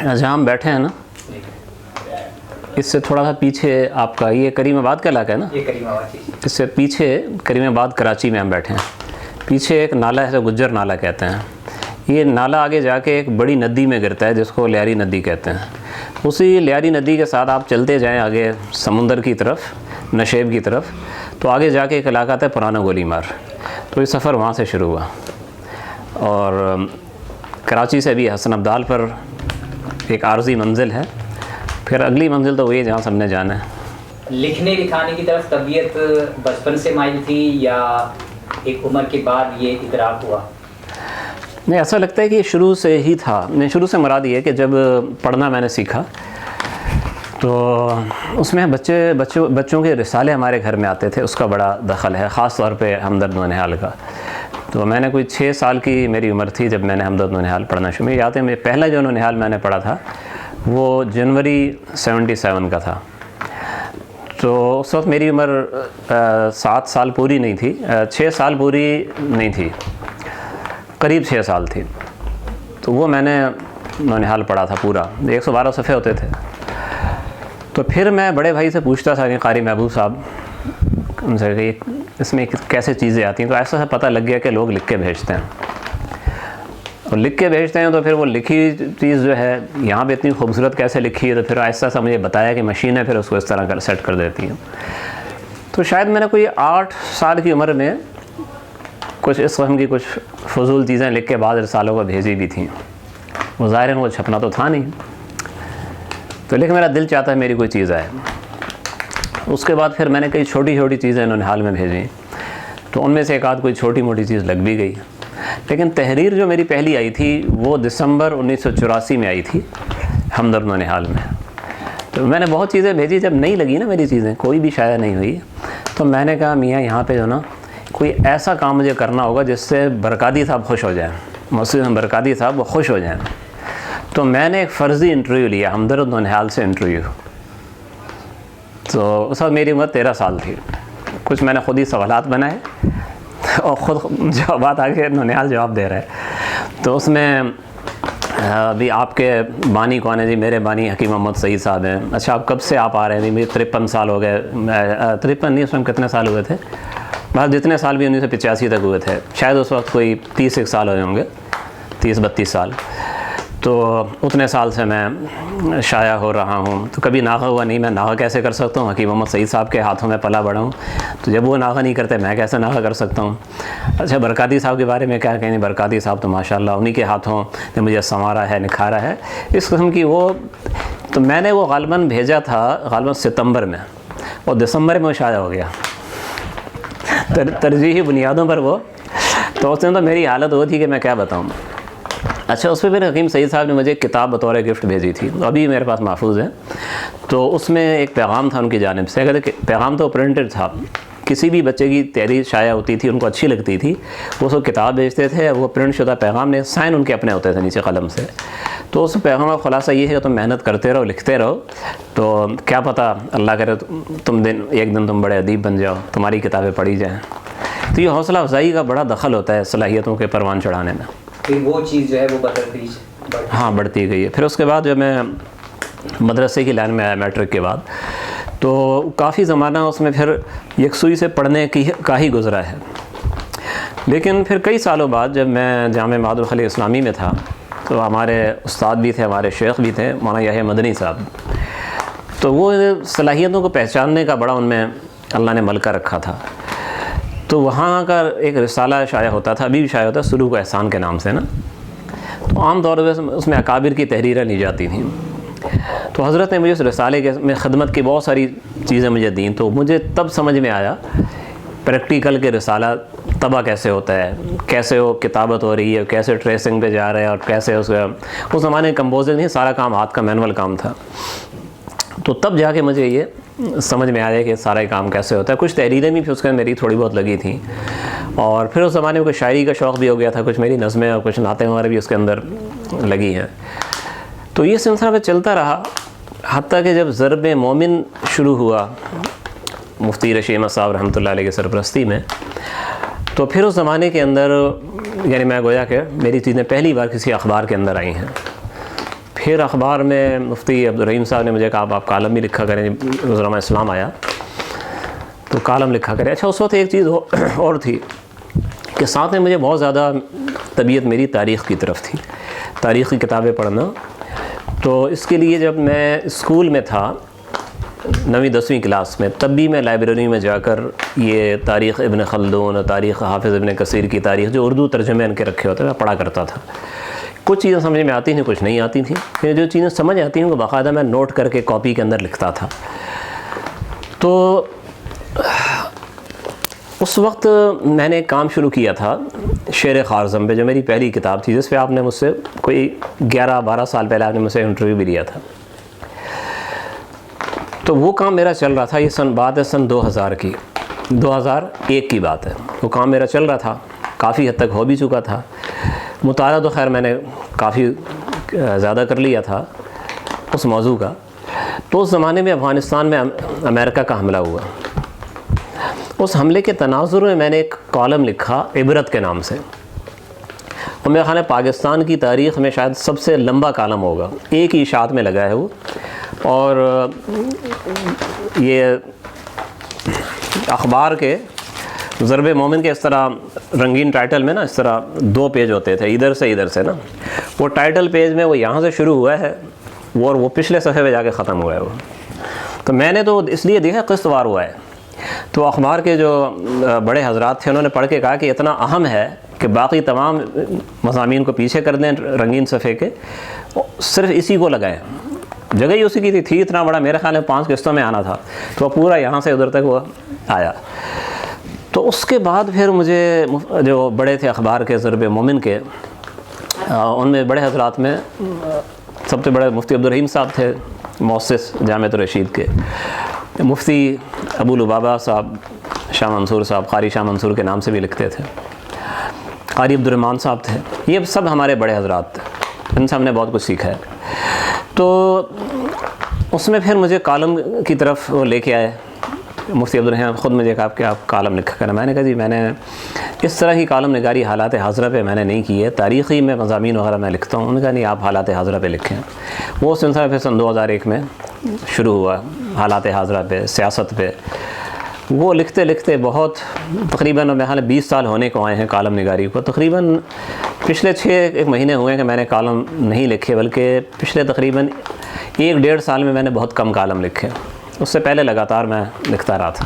جہاں ہم بیٹھے ہیں نا، اس سے تھوڑا سا پیچھے آپ کا یہ کریم آباد کا علاقہ ہے نا، یہ کریم آباد، اس سے پیچھے کریم آباد کراچی میں ہم بیٹھے ہیں. پیچھے ایک نالا ہے، گجر نالا کہتے ہیں. یہ نالا آگے جا کے ایک بڑی ندی میں گرتا ہے جس کو لیاری ندی کہتے ہیں. اسی لیاری ندی کے ساتھ آپ چلتے جائیں آگے سمندر کی طرف، نشیب کی طرف، تو آگے جا کے ایک علاقہ تھا پرانا گولی مار. تو یہ سفر وہاں سے شروع ہوا، اور کراچی سے بھی حسن ابدال پر ایک عارضی منزل ہے. پھر اگلی منزل تو وہی جہاں سب نے جانا ہے. لکھنے لکھانے کی طرف طبیعت بچپن سے مائل تھی یا ایک عمر کے بعد یہ ادراک ہوا؟ نہیں، ایسا لگتا ہے کہ شروع سے ہی تھا. نہیں، شروع سے مراد یہ ہے کہ جب پڑھنا میں نے سیکھا تو اس میں بچوں کے رسالے ہمارے گھر میں آتے تھے، اس کا بڑا دخل ہے، خاص طور پہ ہمدرد نونہال کا. تو میں نے کوئی 6 سال کی میری عمر تھی جب میں نے ہمدرد نونہال پڑھنا شروع. میں یاد ہے میں پہلا جو نونہال میں نے پڑھا تھا وہ جنوری 77 کا تھا. تو اس وقت میری عمر 7 سال پوری نہیں تھی، 6 سال پوری نہیں تھی، قریب 6 سال تھی. تو وہ میں نے نونہال پڑھا تھا پورا، 112 صفحے ہوتے تھے. تو پھر میں بڑے بھائی سے پوچھتا تھا کہ قاری محبوب صاحب ان سے کہ اس میں کیسے چیزیں آتی ہیں. تو ایسا پتہ لگ گیا کہ لوگ لکھ کے بھیجتے ہیں، اور لکھ کے بھیجتے ہیں تو پھر وہ لکھی چیز جو ہے یہاں پہ اتنی خوبصورت کیسے لکھی ہے. تو پھر ایسا مجھے بتایا کہ مشینیں پھر اس کو اس طرح سیٹ کر دیتی ہیں. تو شاید میں نے کوئی 8 سال کی عمر میں کچھ اس قسم کی کچھ فضول چیزیں لکھ کے بعض رسالوں کو بھیجی بھی تھیں. وہ ظاہراً وہ چھپنا تو تھا نہیں، تو لیکن میرا دل چاہتا ہے میری کوئی چیز آئے. اس کے بعد پھر میں نے کئی چھوٹی چھوٹی چیزیں نونہال میں بھیجیں، تو ان میں سے ایک آدھ کوئی چھوٹی موٹی چیز لگ بھی گئی. لیکن تحریر جو میری پہلی آئی تھی وہ دسمبر 1984 میں آئی تھی ہمدرد نونہال میں. تو میں نے بہت چیزیں بھیجی، جب نہیں لگی نا میری چیزیں، کوئی بھی شائع نہیں ہوئی، تو میں نے کہا میاں یہاں پہ جو نا کوئی ایسا کام مجھے کرنا ہوگا جس سے برکاتی صاحب خوش ہو جائیں، مسلم برکاتی صاحب وہ خوش ہو جائیں. تو میں نے ایک فرضی انٹرویو لیا ہمدرد نونہال سے انٹرویو. تو اس وقت میری عمر 13 سال تھی. کچھ میں نے خود ہی سوالات بنائے اور خود جوابات آگے نونہال جواب دے رہے. تو اس میں ابھی آپ کے بانی کون ہے؟ جی میرے بانی حکیم محمد سعید صاحب ہیں. اچھا آپ کب سے آپ آ رہے ہیں؟ مجھے 53 سال ہو گئے. 53 نہیں، اس میں کتنے سال ہوئے تھے، بس جتنے سال بھی 1985 تک ہوئے تھے، شاید اس وقت کوئی 30 سال ہوئے ہوں گے، 30-32 سال. تو اتنے سال سے میں شائع ہو رہا ہوں. تو کبھی ناغہ ہوا نہیں. میں ناغہ کیسے کر سکتا ہوں؟ حکیم محمد سعید صاحب کے ہاتھوں میں پلا بڑا ہوں. تو جب وہ ناغہ نہیں کرتے میں کیسے ناغہ کر سکتا ہوں؟ اچھا برکاتی صاحب کے بارے میں کیا کہیں؟ برکاتی صاحب تو ماشاءاللہ انہی کے ہاتھوں نے مجھے سنوارا ہے، نکھارا ہے، اس قسم کی وہ. تو میں نے وہ غالباً بھیجا تھا غالباً ستمبر میں، اور دسمبر میں وہ شائع ہو گیا ترجیحی بنیادوں پر وہ. تو اس دن تو میری حالت وہ تھی کہ میں کیا بتاؤں. اچھا اس پہ پھر حکیم سعید صاحب نے مجھے ایک کتاب بطور گفٹ بھیجی تھی، ابھی میرے پاس محفوظ ہے. تو اس میں ایک پیغام تھا ان کی جانب سے. اگر پیغام تو پرنٹڈ تھا، کسی بھی بچے کی تحریر شائع ہوتی تھی ان کو اچھی لگتی تھی، وہ سب کتاب بھیجتے تھے. وہ پرنٹ شدہ پیغام نے سائن ان کے اپنے ہوتے تھے نیچے قلم سے. تو اس پیغام کا خلاصہ یہ ہے کہ تم محنت کرتے رہو، لکھتے رہو، تو کیا پتہ اللہ کرے تم ایک دن تم بڑے ادیب بن جاؤ، تمہاری کتابیں پڑھی جائیں. تو یہ حوصلہ افزائی کا بڑا دخل ہوتا ہے صلاحیتوں کے پروان چڑھانے میں. پھر وہ چیز جو ہے وہ بڑھتی بڑھتی گئی ہے. پھر اس کے بعد جب میں مدرسے کی لائن میں آیا میٹرک کے بعد، تو کافی زمانہ اس میں پھر یکسوئی سے پڑھنے کا ہی گزرا ہے. لیکن پھر کئی سالوں بعد جب میں جامعہ معہد الخلیل اسلامی میں تھا، تو ہمارے استاد بھی تھے، ہمارے شیخ بھی تھے، مولانا یحییٰ مدنی صاحب. تو وہ صلاحیتوں کو پہچاننے کا بڑا ان میں اللہ نے ملکہ رکھا تھا. تو وہاں کا ایک رسالہ شائع ہوتا تھا، ابھی بھی شائع ہوتا ہے، سلوک و احسان کے نام سے نا. تو عام طور پہ اس میں اکابر کی تحریریں لی جاتی تھیں. تو حضرت نے مجھے اس رسالے کے میں خدمت کی بہت ساری چیزیں مجھے دیں. تو مجھے تب سمجھ میں آیا پریکٹیکل کے رسالہ طبع کیسے ہوتا ہے، کیسے وہ کتابت ہو رہی ہے، کیسے ٹریسنگ پہ جا رہے ہیں، اور کیسے اس زمانے میں کمپوزنگ نہیں، سارا کام ہاتھ کا مینول کام تھا. تو تب جا کے مجھے یہ سمجھ میں آیا کہ سارا کام کیسے ہوتا ہے. کچھ تحریریں بھی پھر اس کے میری تھوڑی بہت لگی تھیں، اور پھر اس زمانے میں کوئی شاعری کا شوق بھی ہو گیا تھا، کچھ میری نظمیں اور کچھ نعتیں وغیرہ بھی اس کے اندر لگی ہیں. تو یہ سلسلہ پہ چلتا رہا، حتیٰ کہ جب ضرب مومن شروع ہوا مفتی رشید احمد صاحب رحمۃ اللہ علیہ کی سرپرستی میں، تو پھر اس زمانے کے اندر یعنی میں گویا کہ میری چیزیں پہلی بار کسی اخبار کے اندر آئی ہیں. پھر اخبار میں مفتی عبدالرحیم صاحب نے مجھے کہا آپ کالم بھی لکھا کریں، علماء اسلام آیا تو کالم لکھا کریں۔ اچھا اس وقت ایک چیز اور تھی کہ ساتھ میں مجھے بہت زیادہ طبیعت میری تاریخ کی طرف تھی، تاریخ کی کتابیں پڑھنا۔ تو اس کے لیے جب میں اسکول میں تھا 9ویں 10ویں کلاس میں، تب بھی میں لائبریری میں جا کر یہ تاریخ ابن خلدون، تاریخ حافظ ابن کثیر کی تاریخ جو اردو ترجمے ان کے رکھے ہوتے میں پڑھا کرتا تھا۔ کچھ چیزیں سمجھ میں آتی تھیں، کچھ نہیں آتی تھیں، پھر جو چیزیں سمجھ آتی ہیں وہ باقاعدہ میں نوٹ کر کے کاپی کے اندر لکھتا تھا۔ تو اس وقت میں نے ایک کام شروع کیا تھا شعر خارزم پہ، جو میری پہلی کتاب تھی، جس پہ آپ نے مجھ سے کوئی 11-12 سال پہلے آپ نے مجھ سے انٹرویو بھی لیا تھا۔ تو وہ کام میرا چل رہا تھا، یہ بات ہے سن 2001 کی بات ہے۔ وہ کام میرا چل رہا تھا، کافی حد تک ہو بھی چکا تھا، مطالعہ تو خیر میں نے کافی زیادہ کر لیا تھا اس موضوع کا۔ تو اس زمانے میں افغانستان میں امریکہ کا حملہ ہوا۔ اس حملے کے تناظر میں نے ایک کالم لکھا عبرت کے نام سے، اور میرے خیال ہے پاکستان کی تاریخ میں شاید سب سے لمبا کالم ہوگا، ایک ہی اشاعت میں لگا ہے وہ۔ اور یہ اخبار کے ضرب مومن کے اس طرح رنگین ٹائٹل میں نا، اس طرح 2 پیج ہوتے تھے ادھر سے نا، وہ ٹائٹل پیج میں وہ یہاں سے شروع ہوا ہے وہ پچھلے صفحے پہ جا کے ختم ہوا ہے وہ۔ تو میں نے تو اس لیے دیکھا قسط وار ہوا ہے، تو اخبار کے جو بڑے حضرات تھے انہوں نے پڑھ کے کہا کہ اتنا اہم ہے کہ باقی تمام مضامین کو پیچھے کر دیں رنگین صفحے کے، صرف اسی کو لگائیں۔ جگہ ہی اسی کی تھی اتنا بڑا، میرے خیال میں 5 قسطوں میں آنا تھا، تو وہ پورا یہاں سے ادھر تک وہ آیا۔ تو اس کے بعد پھر مجھے جو بڑے تھے اخبار کے ضرب مومن کے، ان میں بڑے حضرات میں سب سے بڑے مفتی عبدالرحیم صاحب تھے، مؤسس جامعۃ الرشید کے، مفتی ابو لبابہ صاحب، شاہ منصور صاحب، قاری شاہ منصور کے نام سے بھی لکھتے تھے، قاری عبدالرحمان صاحب تھے، یہ سب ہمارے بڑے حضرات تھے، ان سے ہم نے بہت کچھ سیکھا ہے۔ تو اس میں پھر مجھے کالم کی طرف وہ لے کے آئے، مفتی عبدالرحمان خود مجھے کہا کہ آپ کالم لکھا کریں۔ میں نے کہا جی میں نے اس طرح کی کالم نگاری حالات حاضرہ پہ میں نے نہیں کی ہے، تاریخی میں مضامین وغیرہ میں لکھتا ہوں۔ انہوں نے کہا نہیں آپ حالات حاضرہ پہ لکھیں۔ وہ سلسلہ پھر سن 2001 میں شروع ہوا، حالات حاضرہ پہ، سیاست پہ۔ وہ لکھتے لکھتے بہت تقریباً میرے خیال 20 سال ہونے کو آئے ہیں کالم نگاری کو۔ تقریباً پچھلے 6 مہینے ہوئے ہیں کہ میں نے کالم نہیں لکھے، بلکہ پچھلے تقریباً 1-1.5 سال میں نے بہت کم کالم لکھے، اس سے پہلے لگاتار میں لکھتا رہا تھا۔